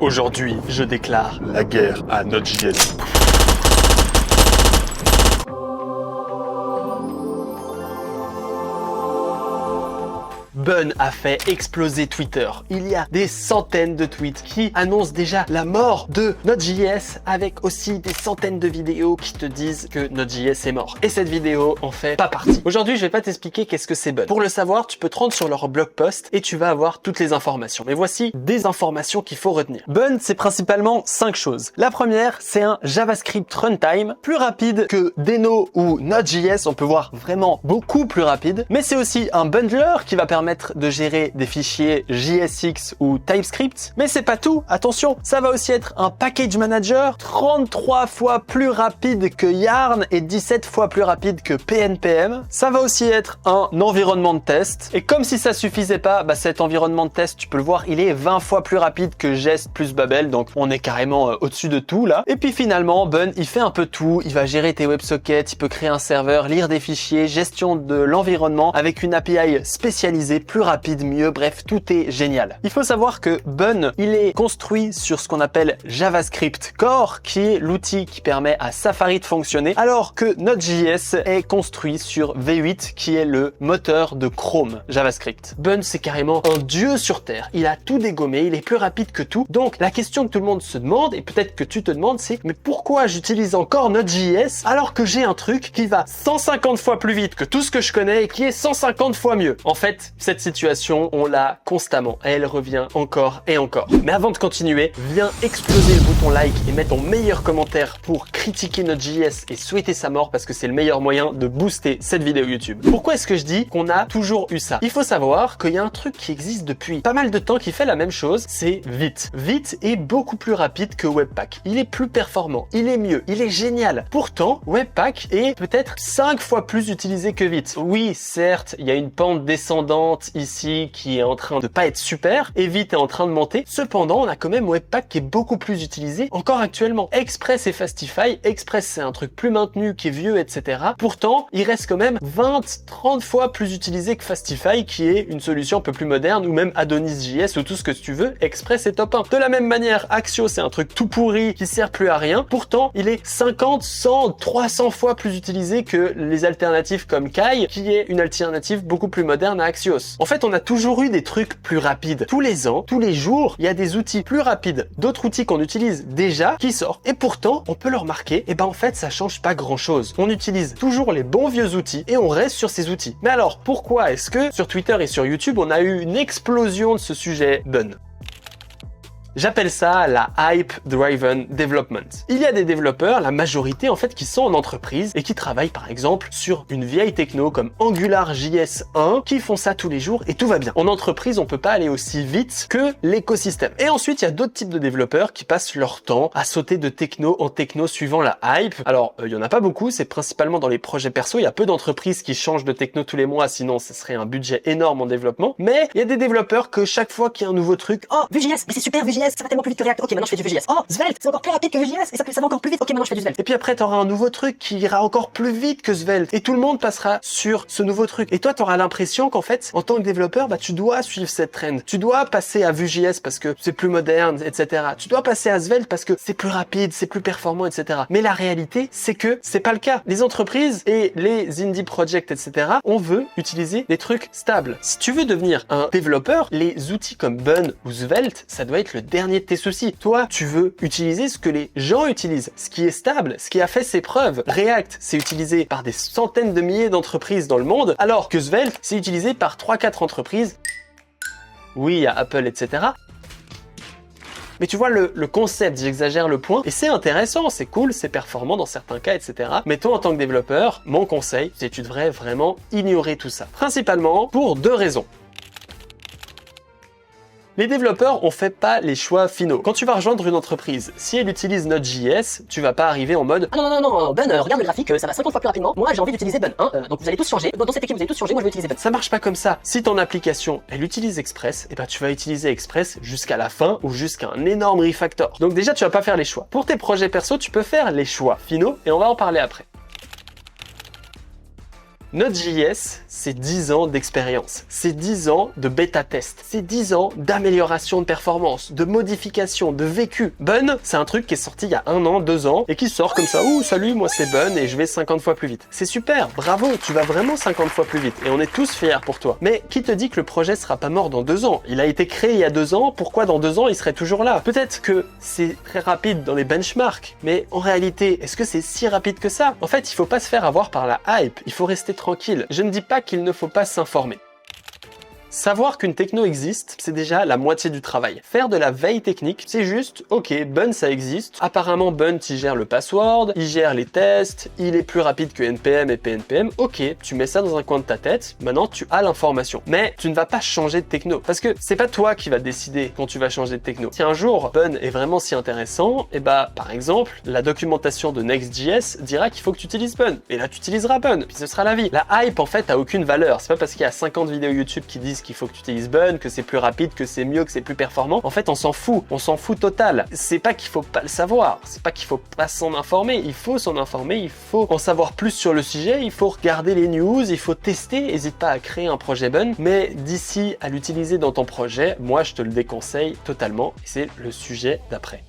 Aujourd'hui, je déclare la guerre à Node.js. Bun a fait exploser Twitter. Il y a des centaines de tweets qui annoncent déjà la mort de Node.js avec aussi des centaines de vidéos qui te disent que Node.js est mort. Et cette vidéo en fait pas partie. Aujourd'hui, je vais pas t'expliquer qu'est-ce que c'est Bun. Pour le savoir, tu peux te rendre sur leur blog post et tu vas avoir toutes les informations. Mais voici des informations qu'il faut retenir. Bun, c'est principalement 5 choses. La première, c'est un JavaScript runtime plus rapide que Deno ou Node.js. On peut voir vraiment beaucoup plus rapide. Mais c'est aussi un bundler qui va permettre de gérer des fichiers JSX ou TypeScript. Mais c'est pas tout, attention, ça va aussi être un package manager 33 fois plus rapide que Yarn et 17 fois plus rapide que PNPM. Ça va aussi être un environnement de test. Et comme si ça suffisait pas, cet environnement de test, tu peux le voir, il est 20 fois plus rapide que Jest plus Babel, donc on est carrément au-dessus de tout là. Et puis finalement, Bun, il fait un peu tout, il va gérer tes WebSockets, il peut créer un serveur, lire des fichiers, gestion de l'environnement avec une API spécialisée, plus rapide, mieux, bref, tout est génial. Il faut savoir que Bun, il est construit sur ce qu'on appelle JavaScript Core, qui est l'outil qui permet à Safari de fonctionner, alors que Node.js est construit sur V8, qui est le moteur de Chrome JavaScript. Bun, c'est carrément un dieu sur Terre. Il a tout dégommé, il est plus rapide que tout. Donc, la question que tout le monde se demande, et peut-être que tu te demandes, c'est mais pourquoi j'utilise encore Node.js alors que j'ai un truc qui va 150 fois plus vite que tout ce que je connais et qui est 150 fois mieux? En fait, cette situation, on l'a constamment et elle revient encore et encore. Mais avant de continuer, viens exploser le bouton like et mets ton meilleur commentaire pour critiquer Node.js et souhaiter sa mort parce que c'est le meilleur moyen de booster cette vidéo YouTube. Pourquoi est-ce que je dis qu'on a toujours eu ça? Il faut savoir qu'il y a un truc qui existe depuis pas mal de temps qui fait la même chose, c'est Vite. Vite est beaucoup plus rapide que Webpack. Il est plus performant, il est mieux, il est génial. Pourtant, Webpack est peut-être 5 fois plus utilisé que Vite. Oui, certes, il y a une pente descendante ici qui est en train de pas être super et Vite est en train de monter. Cependant, on a quand même Webpack qui est beaucoup plus utilisé encore actuellement. Express et Fastify, Express c'est un truc plus maintenu qui est vieux, etc. Pourtant, il reste quand même 20-30 fois plus utilisé que Fastify qui est une solution un peu plus moderne ou même Adonis.js ou tout ce que tu veux. Express est top 1. De la même manière, Axio c'est un truc tout pourri qui sert plus à rien. Pourtant, il est 50, 100, 300 fois plus utilisé que les alternatives comme Kai qui est une alternative beaucoup plus moderne à Axios. En fait, on a toujours eu des trucs plus rapides. Tous les ans, tous les jours, il y a des outils plus rapides, d'autres outils qu'on utilise déjà qui sortent. Et pourtant, on peut le remarquer, en fait, ça change pas grand chose. On utilise toujours les bons vieux outils et on reste sur ces outils. Mais alors, pourquoi est-ce que sur Twitter et sur YouTube, on a eu une explosion de ce sujet Bun? J'appelle ça la Hype Driven Development. Il y a des développeurs, la majorité en fait, qui sont en entreprise et qui travaillent par exemple sur une vieille techno comme AngularJS 1, qui font ça tous les jours et tout va bien. En entreprise, on peut pas aller aussi vite que l'écosystème. Et ensuite, il y a d'autres types de développeurs qui passent leur temps à sauter de techno en techno suivant la hype. Alors, il y en a pas beaucoup, c'est principalement dans les projets perso. Il y a peu d'entreprises qui changent de techno tous les mois, sinon ce serait un budget énorme en développement. Mais il y a des développeurs que chaque fois qu'il y a un nouveau truc, oh, Vue.js, mais c'est super Vue.js, ça va tellement plus vite que React. Ok, maintenant je fais du Vue.js. Oh, Svelte, c'est encore plus rapide que Vue.js et ça va encore plus vite. Ok, maintenant je fais du Svelte. et puis après, tu auras un nouveau truc qui ira encore plus vite que Svelte. Et tout le monde passera sur ce nouveau truc. Et toi, tu auras l'impression qu'en fait, en tant que développeur, tu dois suivre cette trend. Tu dois passer à Vue.js parce que c'est plus moderne, etc. Tu dois passer à Svelte parce que c'est plus rapide, c'est plus performant, etc. Mais la réalité, c'est que c'est pas le cas. Les entreprises et les indie projects, etc., on veut utiliser des trucs stables. Si tu veux devenir un développeur, les outils comme Bun ou Svelte, ça doit être le dernier de tes soucis. Toi, tu veux utiliser ce que les gens utilisent, ce qui est stable, ce qui a fait ses preuves. React, c'est utilisé par des centaines de milliers d'entreprises dans le monde, alors que Svelte, c'est utilisé par 3-4 entreprises. Oui, il y a Apple, etc. Mais tu vois le concept, j'exagère le point, et c'est intéressant, c'est cool, c'est performant dans certains cas, etc. Mais toi, en tant que développeur, mon conseil, c'est que tu devrais vraiment ignorer tout ça. Principalement pour 2 raisons. Les développeurs, on fait pas les choix finaux. Quand tu vas rejoindre une entreprise, si elle utilise Node.js, tu vas pas arriver en mode ah non, Bun, regarde le graphique, ça va 50 fois plus rapidement. Moi, j'ai envie d'utiliser Bun, donc vous allez tous changer. Dans cette équipe, vous allez tous changer, moi je vais utiliser Bun. ça marche pas comme ça. Si ton application, elle utilise Express, tu vas utiliser Express jusqu'à la fin ou jusqu'à un énorme refactor. Donc déjà, tu vas pas faire les choix. Pour tes projets perso, tu peux faire les choix finaux et on va en parler après. Node.js, c'est 10 ans d'expérience, c'est 10 ans de bêta-test, c'est 10 ans d'amélioration de performance, de modification, de vécu. Bun, c'est un truc qui est sorti il y a 1 an, 2 ans, et qui sort comme ça, ouh salut, moi c'est Bun, et je vais 50 fois plus vite. C'est super, bravo, tu vas vraiment 50 fois plus vite, et on est tous fiers pour toi. Mais qui te dit que le projet sera pas mort dans 2 ans? Il a été créé il y a 2 ans, pourquoi dans 2 ans il serait toujours là? Peut-être que c'est très rapide dans les benchmarks, mais en réalité, est-ce que c'est si rapide que ça? En fait, il faut pas se faire avoir par la hype, il faut rester tranquille. Je ne dis pas qu'il ne faut pas s'informer. Savoir qu'une techno existe, c'est déjà la moitié du travail. Faire de la veille technique, c'est juste, ok, Bun ça existe. Apparemment, Bun, il gère le password, il gère les tests, il est plus rapide que NPM et PNPM. Ok, tu mets ça dans un coin de ta tête, maintenant tu as l'information. Mais tu ne vas pas changer de techno. Parce que c'est pas toi qui vas décider quand tu vas changer de techno. Si un jour, Bun est vraiment si intéressant, et bah, par exemple, la documentation de Next.js dira qu'il faut que tu utilises Bun. Et là, tu utiliseras Bun, puis ce sera la vie. La hype, en fait, a aucune valeur. C'est pas parce qu'il y a 50 vidéos YouTube qui disent qu'il faut que tu utilises Bun, que c'est plus rapide, que c'est mieux, que c'est plus performant. En fait, on s'en fout total. C'est pas qu'il faut pas le savoir, c'est pas qu'il faut pas s'en informer, il faut s'en informer, il faut en savoir plus sur le sujet, il faut regarder les news, il faut tester, n'hésite pas à créer un projet Bun, mais d'ici à l'utiliser dans ton projet, moi je te le déconseille totalement, et c'est le sujet d'après.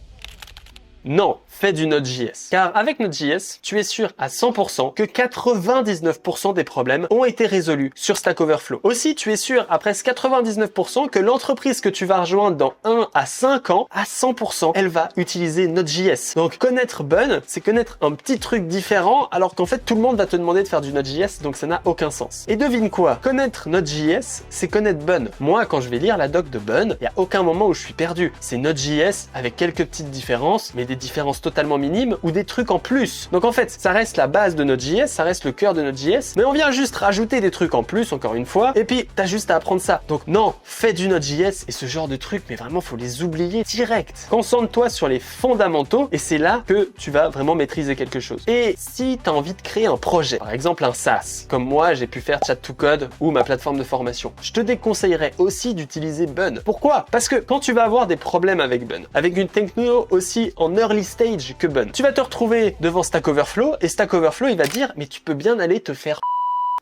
Non, fais du Node.js. Car avec Node.js, tu es sûr à 100% que 99% des problèmes ont été résolus sur Stack Overflow. Aussi, tu es sûr à presque 99% que l'entreprise que tu vas rejoindre dans 1 à 5 ans, à 100%, elle va utiliser Node.js. Donc connaître Bun, c'est connaître un petit truc différent, alors qu'en fait tout le monde va te demander de faire du Node.js, donc ça n'a aucun sens. Et devine quoi? Connaître Node.js, c'est connaître Bun. Moi, quand je vais lire la doc de Bun, il n'y a aucun moment où je suis perdu. C'est Node.js avec quelques petites différences, mais des différences totalement minimes ou des trucs en plus. Donc en fait, ça reste la base de Node.js, ça reste le cœur de Node.js, mais on vient juste rajouter des trucs en plus, encore une fois, et puis t'as juste à apprendre ça. Donc non, fais du Node.js et ce genre de trucs, mais vraiment, faut les oublier direct. Concentre-toi sur les fondamentaux et c'est là que tu vas vraiment maîtriser quelque chose. Et si t'as envie de créer un projet, par exemple un SaaS, comme moi, j'ai pu faire Chat2Code ou ma plateforme de formation, je te déconseillerais aussi d'utiliser Bun. Pourquoi? Parce que quand tu vas avoir des problèmes avec Bun, avec une techno aussi en early stage que Bun, tu vas te retrouver devant Stack Overflow et Stack Overflow il va dire mais tu peux bien aller te faire.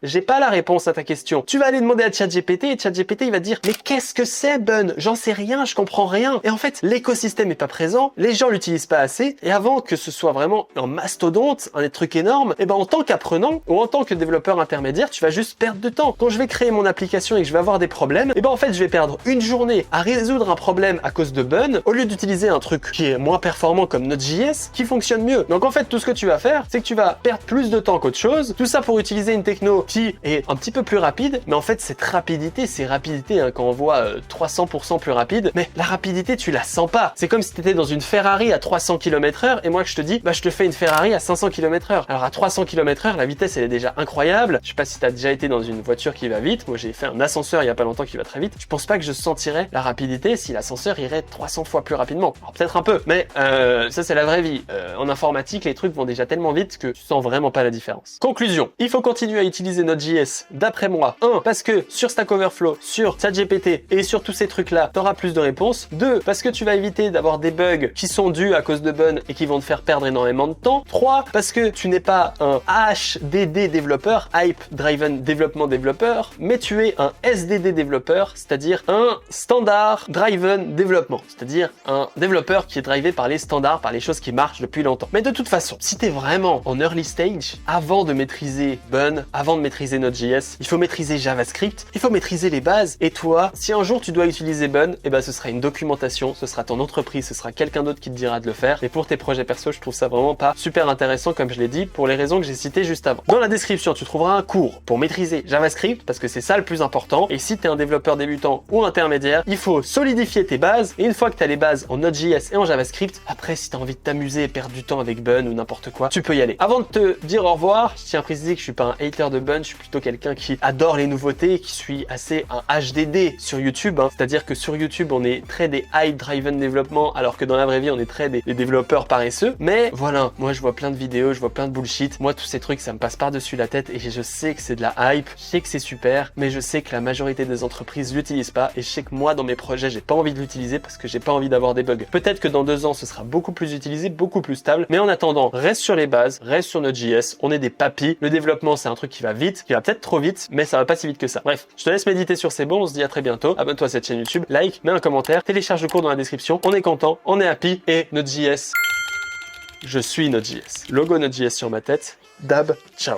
J'ai pas la réponse à ta question. Tu vas aller demander à ChatGPT et ChatGPT il va dire mais qu'est-ce que c'est Bun? J'en sais rien, je comprends rien. Et en fait, l'écosystème est pas présent, les gens l'utilisent pas assez et avant que ce soit vraiment un mastodonte, un truc énorme, et ben en tant qu'apprenant ou en tant que développeur intermédiaire, tu vas juste perdre de temps. Quand je vais créer mon application et que je vais avoir des problèmes, et ben en fait, je vais perdre une journée à résoudre un problème à cause de Bun au lieu d'utiliser un truc qui est moins performant comme Node.js qui fonctionne mieux. Donc en fait, tout ce que tu vas faire, c'est que tu vas perdre plus de temps qu'autre chose. Tout ça pour utiliser une techno qui est un petit peu plus rapide, mais en fait cette rapidité, c'est rapidité hein, quand on voit 300% plus rapide, mais la rapidité tu la sens pas. C'est comme si tu étais dans une Ferrari à 300 km/h et moi que je te dis, bah je te fais une Ferrari à 500 km/h. Alors à 300 km/h, la vitesse elle est déjà incroyable. Je sais pas si tu as déjà été dans une voiture qui va vite, moi j'ai fait un ascenseur il y a pas longtemps qui va très vite. Je pense pas que je sentirais la rapidité si l'ascenseur irait 300 fois plus rapidement. Alors peut-être un peu, mais ça c'est la vraie vie. En informatique, les trucs vont déjà tellement vite que tu sens vraiment pas la différence. Conclusion, il faut continuer à utiliser Node.js d'après moi. 1. Parce que sur Stack Overflow, sur ChatGPT et sur tous ces trucs-là, tu auras plus de réponses. 2. Parce que tu vas éviter d'avoir des bugs qui sont dus à cause de Bun et qui vont te faire perdre énormément de temps. 3. Parce que tu n'es pas un HDD développeur, Hype Driven Development Developer, mais tu es un SDD développeur, c'est-à-dire un Standard Driven Development, c'est-à-dire un développeur qui est drivé par les standards, par les choses qui marchent depuis longtemps. Mais de toute façon, si tu es vraiment en early stage, avant de maîtriser Bun, avant de maîtriser Node.js, il faut maîtriser JavaScript, il faut maîtriser les bases, et toi, si un jour tu dois utiliser Bun, et ben ce sera une documentation, ce sera ton entreprise, ce sera quelqu'un d'autre qui te dira de le faire, et pour tes projets perso, je trouve ça vraiment pas super intéressant comme je l'ai dit, pour les raisons que j'ai citées juste avant. Dans la description, tu trouveras un cours pour maîtriser JavaScript, parce que c'est ça le plus important, et si tu es un développeur débutant ou intermédiaire, il faut solidifier tes bases, et une fois que tu as les bases en Node.js et en JavaScript, après si tu as envie de t'amuser et perdre du temps avec Bun ou n'importe quoi, tu peux y aller. Avant de te dire au revoir, je tiens à préciser que je suis pas un hater de Bun, je suis plutôt quelqu'un qui adore les nouveautés, qui suit assez un HDD sur YouTube, hein. C'est-à-dire que sur YouTube on est très des Hype Driven Development, alors que dans la vraie vie on est très des développeurs paresseux. Mais voilà, moi je vois plein de vidéos, je vois plein de bullshit, moi tous ces trucs ça me passe par-dessus la tête et je sais que c'est de la hype, je sais que c'est super, mais je sais que la majorité des entreprises l'utilisent pas et je sais que moi dans mes projets j'ai pas envie de l'utiliser parce que j'ai pas envie d'avoir des bugs. Peut-être que dans 2 ans ce sera beaucoup plus utilisé, beaucoup plus stable, mais en attendant, reste sur les bases, reste sur Node.js, on est des papis, le développement c'est un truc qui va vite. vite, qui va peut-être trop vite, mais ça va pas si vite que ça. Bref, je te laisse méditer sur ces mots, on se dit à très bientôt. Abonne-toi à cette chaîne YouTube, like, mets un commentaire, télécharge le cours dans la description. On est content, on est happy et Node.js. Je suis Node.js. Logo Node.js sur ma tête. Dab, ciao.